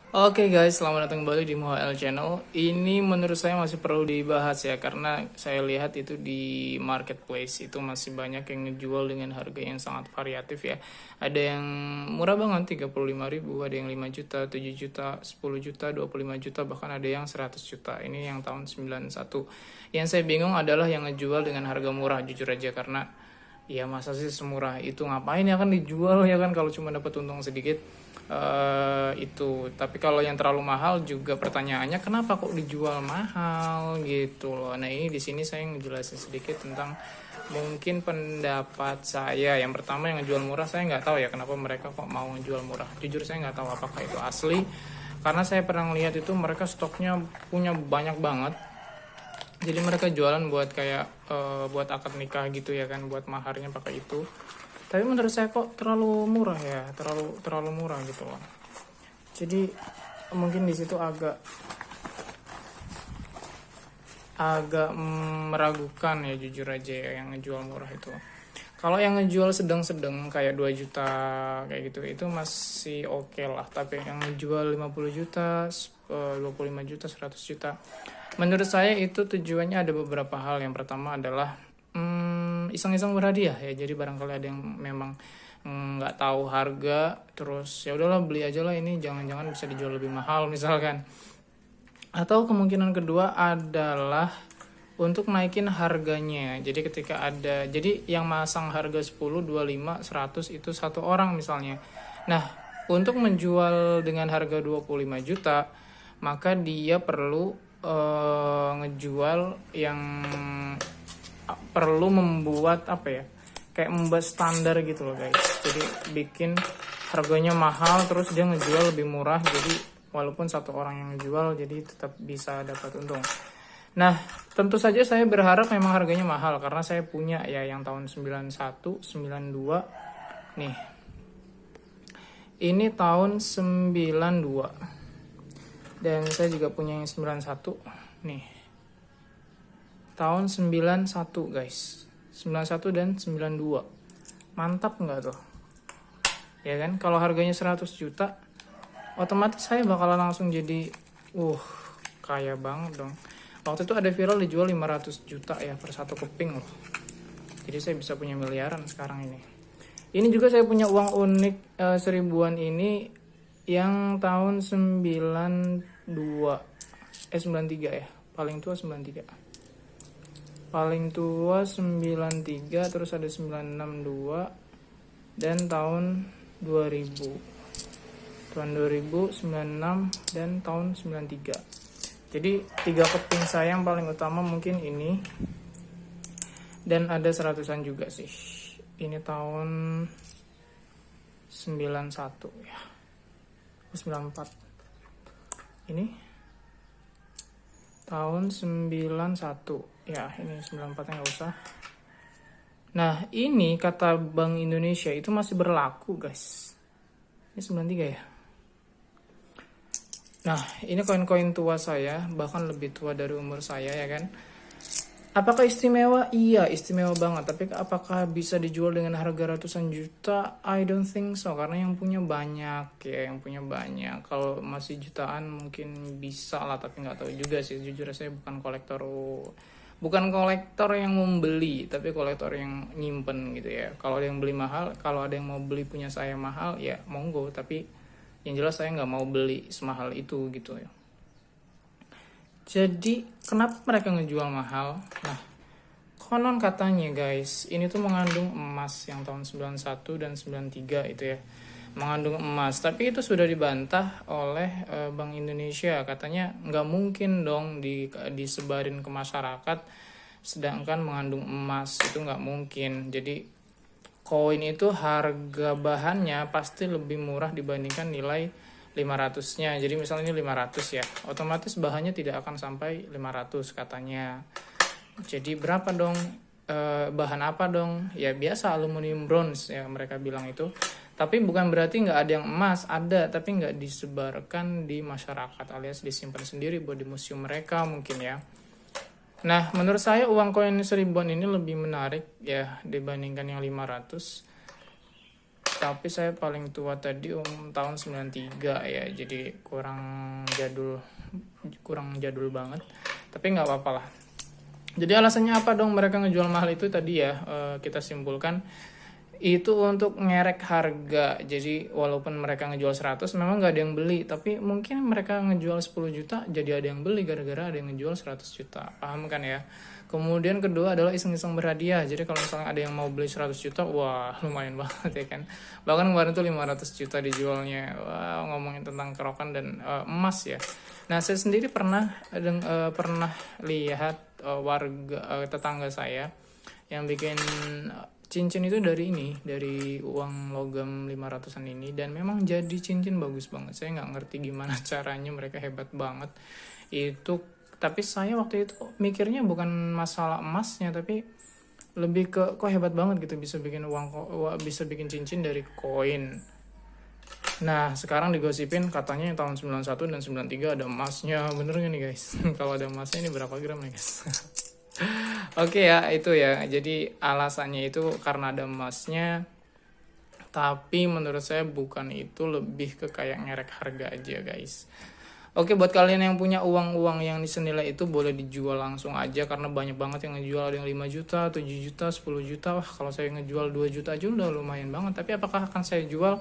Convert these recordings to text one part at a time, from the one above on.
Oke guys, selamat datang kembali di Muhail Channel. Ini menurut saya masih perlu dibahas ya, karena saya lihat itu di marketplace itu masih banyak yang ngejual dengan harga yang sangat variatif ya. Ada yang murah banget 35.000, ada yang 5 juta, 7 juta, 10 juta, 25 juta, bahkan ada yang 100 juta. Ini yang tahun 91. Yang saya bingung adalah yang ngejual dengan harga murah, jujur aja, karena ya masa sih semurah itu, ngapain ya kan dijual ya kan kalau cuma dapat untung sedikit. Itu tapi kalau yang terlalu mahal juga pertanyaannya kenapa kok dijual mahal gitu loh. Nah ini di sini saya ngejelasin sedikit tentang mungkin pendapat saya. Yang pertama, yang ngejual murah saya nggak tahu ya kenapa mereka kok mau ngejual murah. Jujur saya nggak tahu apakah itu asli, karena saya pernah lihat itu mereka stoknya punya banyak banget. Jadi mereka jualan buat kayak buat akad nikah gitu ya kan, buat maharnya pakai itu. Tapi menurut saya kok terlalu murah ya, terlalu murah gitu loh. Jadi mungkin di situ agak agak meragukan ya, jujur aja ya, yang ngejual murah itu. Kalau yang ngejual sedang-sedang kayak 2 juta kayak gitu itu masih oke lah. Tapi yang ngejual 50 juta, 25 juta, 100 juta, menurut saya itu tujuannya ada beberapa hal. Yang pertama adalah iseng-iseng berhadiah ya. Jadi barangkali ada yang memang nggak tahu harga, terus ya udahlah beli aja lah, ini jangan-jangan bisa dijual lebih mahal misalkan. Atau kemungkinan kedua adalah untuk naikin harganya. Jadi ketika ada, jadi yang masang harga 10, 25, 100 itu satu orang misalnya. Nah, untuk menjual dengan harga 25 juta, maka dia perlu ngejual yang perlu membuat apa ya? Kayak membuat standar gitu loh guys. Jadi bikin harganya mahal terus dia ngejual lebih murah. Jadi walaupun satu orang yang ngejual jadi tetap bisa dapat untung. Nah, tentu saja saya berharap memang harganya mahal karena saya punya ya yang tahun 91, 92. Nih. Ini tahun 92. Dan saya juga punya yang 91. Nih. Tahun 91, guys. 91 dan 92. Mantap nggak tuh? Ya kan? Kalau harganya 100 juta, otomatis saya bakalan langsung jadi kaya banget dong. Waktu itu ada viral dijual 500 juta ya per satu keping loh. Jadi saya bisa punya miliaran sekarang ini. Ini juga saya punya uang unik seribuan ini yang tahun 93 ya. Paling tua 93. Paling tua 93, terus ada 962 dan tahun 2000. Tahun 2000, 96 dan tahun 93. Jadi 3 keping saya yang paling utama mungkin ini. Dan ada 100-an juga sih. Ini tahun 91 ya. 94. Ini tahun 91. Ya, ini 94 nggak usah. Nah, ini kata Bank Indonesia itu masih berlaku, guys. Ini 93 ya. Nah, ini koin-koin tua saya, bahkan lebih tua dari umur saya ya kan. Apakah istimewa? Iya, istimewa banget. Tapi apakah bisa dijual dengan harga ratusan juta? I don't think so, karena yang punya banyak ya, yang punya banyak. Kalau masih jutaan mungkin bisa lah, tapi nggak tahu juga sih. Jujur saya bukan kolektor yang membeli, tapi kolektor yang nyimpen gitu ya. Kalau ada yang beli mahal, kalau ada yang mau beli punya saya mahal, ya monggo. Tapi yang jelas saya nggak mau beli semahal itu gitu ya. Jadi kenapa mereka ngejual mahal? Nah, konon katanya guys, ini tuh mengandung emas yang tahun 91 dan 93 itu ya. Mengandung emas, tapi itu sudah dibantah oleh Bank Indonesia. Katanya nggak mungkin dong disebarin ke masyarakat sedangkan mengandung emas, itu nggak mungkin. Jadi koin itu harga bahannya pasti lebih murah dibandingkan nilai 500-nya. Jadi misalnya ini 500 ya, otomatis bahannya tidak akan sampai 500 katanya. Jadi berapa dong? Bahan apa dong? Ya biasa aluminium bronze ya mereka bilang itu. Tapi bukan berarti nggak ada yang emas, ada tapi nggak disebarkan di masyarakat alias disimpan sendiri buat di museum mereka mungkin ya. Nah, menurut saya uang koin seribuan ini lebih menarik ya dibandingkan yang 500. Tapi saya paling tua tadi tahun 93 ya, jadi kurang jadul banget. Tapi nggak apa-apa lah. Jadi alasannya apa dong mereka ngejual mahal itu tadi ya, kita simpulkan itu untuk ngerek harga. Jadi walaupun mereka ngejual 100 memang nggak ada yang beli, tapi mungkin mereka ngejual 10 juta jadi ada yang beli gara-gara ada yang ngejual 100 juta. Paham kan ya? Kemudian kedua adalah iseng-iseng berhadiah. Jadi kalau misalnya ada yang mau beli 100 juta, wah lumayan banget ya kan. Bahkan kemarin tuh 500 juta dijualnya. Wah, ngomongin tentang kerokan dan emas ya. Nah, saya sendiri pernah lihat tetangga saya yang bikin cincin itu dari uang logam 500-an ini, dan memang jadi cincin bagus banget. Saya nggak ngerti gimana caranya, mereka hebat banget itu. Tapi saya waktu itu mikirnya bukan masalah emasnya, tapi lebih ke kok hebat banget gitu bisa bikin cincin dari koin. Nah, sekarang digosipin katanya yang tahun 91 dan 93 ada emasnya. Bener gak nih guys? Kalau ada emasnya ini berapa gram nih guys? Oke ya, itu ya. Jadi alasannya itu karena ada emasnya. Tapi menurut saya bukan itu, lebih ke kayak ngerek harga aja guys. Oke, buat kalian yang punya uang-uang yang senilai itu boleh dijual langsung aja, karena banyak banget yang ngejual, ada yang 5 juta, 7 juta, 10 juta. Wah, kalau saya ngejual 2 juta aja udah lumayan banget. Tapi apakah akan saya jual?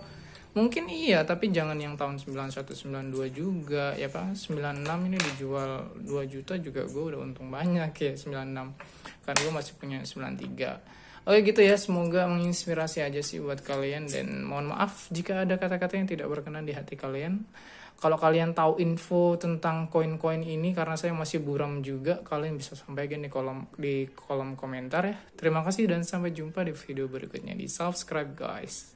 Mungkin iya, tapi jangan yang tahun 91, 92 juga. Ya Pak, 96 ini dijual 2 juta juga gue udah untung banyak ya, 96. Karena gue masih punya 93. Oke gitu ya, semoga menginspirasi aja sih buat kalian. Dan mohon maaf jika ada kata-kata yang tidak berkenan di hati kalian. Kalau kalian tahu info tentang koin-koin ini, karena saya masih buram juga, kalian bisa sampaikan di kolom komentar ya. Terima kasih dan sampai jumpa di video berikutnya. Di subscribe guys.